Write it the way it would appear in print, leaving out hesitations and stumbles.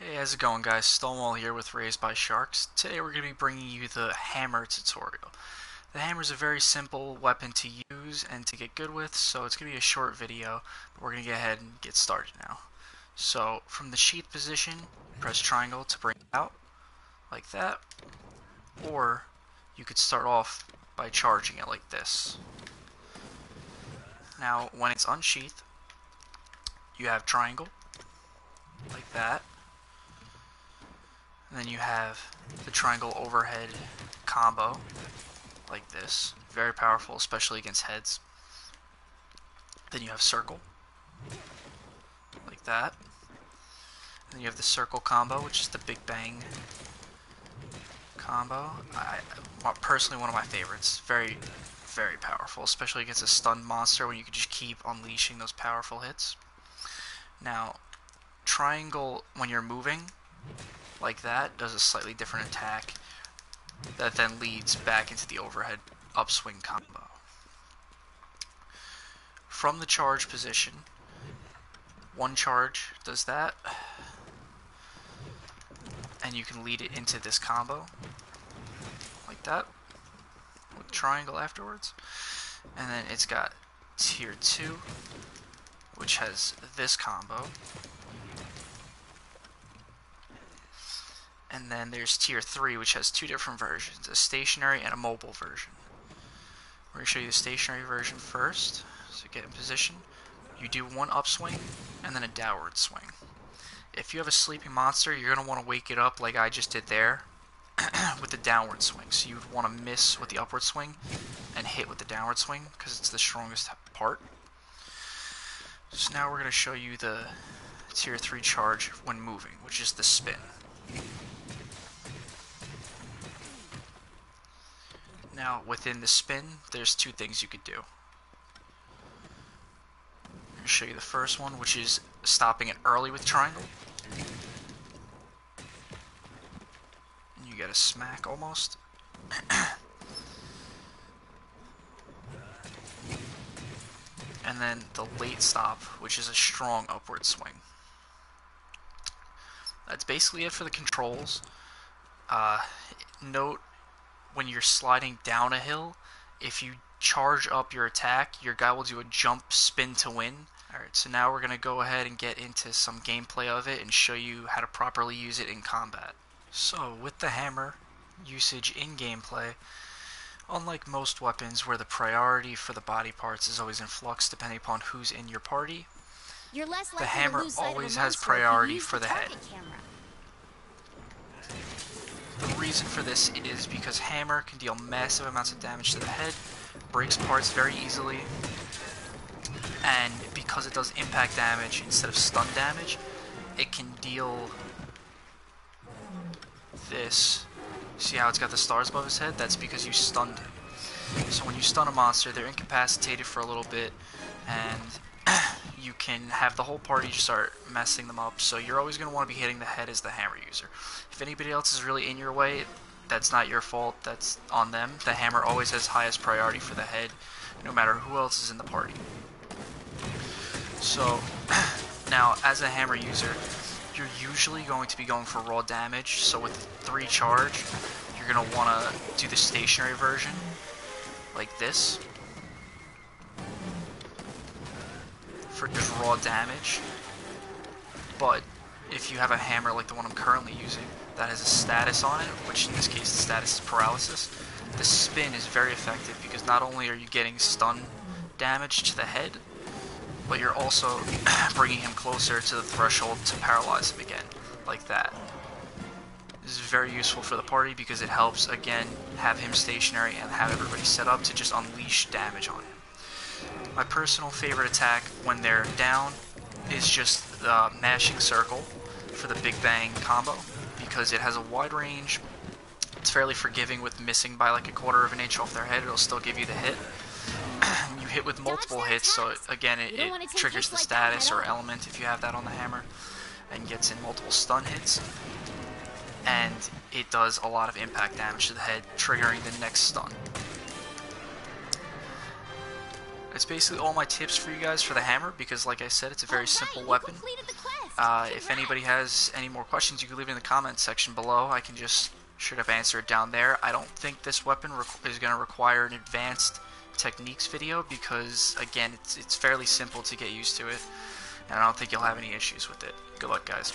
Hey, how's it going, guys? Stonewall here with Raised by Sharks. Today we're going to be bringing you the hammer tutorial. The hammer is a very simple weapon to use and to get good with, so it's going to be a short video, but we're going to get ahead and get started now. So, from the sheath position, press triangle to bring it out, like that, or you could start off by charging it like this. Now, when it's unsheathed, you have triangle, like that. And then you have the triangle overhead combo, like this. Very powerful, especially against heads. Then you have circle, like that. And then you have the circle combo, which is the big bang combo. Personally, one of my favorites. Very, very powerful, especially against a stunned monster when you can just keep unleashing those powerful hits. Now, triangle, when you're moving, like that, does a slightly different attack that then leads back into the overhead upswing combo. From the charge position, one charge does that, and you can lead it into this combo, like that, with triangle afterwards. And then it's got tier 2, which has this combo. And then there's tier 3, which has two different versions, a stationary and a mobile version. We're going to show you the stationary version first. So get in position. You do one upswing and then a downward swing. If you have a sleeping monster, you're going to want to wake it up like I just did there with the downward swing. So you would want to miss with the upward swing and hit with the downward swing because it's the strongest part. So now we're going to show you the tier 3 charge when moving, which is the spin. Now, within the spin, there's two things you could do. I'm going to show you the first one, which is stopping it early with triangle. And you get a smack almost. And then the late stop, which is a strong upward swing. That's basically it for the controls. Note, when you're sliding down a hill, if you charge up your attack, your guy will do a jump spin to win. Alright, so now we're going to go ahead and get into some gameplay of it and show you how to properly use it in combat. So, with the hammer usage in gameplay, unlike most weapons where the priority for the body parts is always in flux depending upon who's in your party, the hammer always has priority for the head. The reason for this is because hammer can deal massive amounts of damage to the head, breaks parts very easily, and because it does impact damage instead of stun damage, it can deal this. See how it's got the stars above his head? That's because you stunned him. So when you stun a monster, they're incapacitated for a little bit, and you can have the whole party just start messing them up. So you're always going to want to be hitting the head as the hammer user. If anybody else is really in your way, that's not your fault, that's on them. The hammer always has highest priority for the head, no matter who else is in the party. So, now, as a hammer user, you're usually going to be going for raw damage, so with 3 charge, you're going to want to do the stationary version, like this, for just raw damage. But if you have a hammer like the one I'm currently using that has a status on it, which in this case the status is paralysis, the spin is very effective because not only are you getting stun damage to the head, but you're also bringing him closer to the threshold to paralyze him again, like that. This is very useful for the party because it helps, again, have him stationary and have everybody set up to just unleash damage on him. My personal favorite attack when they're down is just the mashing circle for the big bang combo, because it has a wide range. It's fairly forgiving with missing by like 1/4 of an inch off their head. It'll still give you the hit. You hit with multiple hits, so again it triggers the status or element if you have that on the hammer, and gets in multiple stun hits. And it does a lot of impact damage to the head, triggering the next stun. it's basically all my tips for you guys for the hammer, because like I said, it's a very simple weapon. If anybody has any more questions, you can leave it in the comments section below. I can just straight up answer it down there. I don't think this weapon is going to require an advanced techniques video, because again, it's fairly simple to get used to it, and I don't think you'll have any issues with it. Good luck, guys.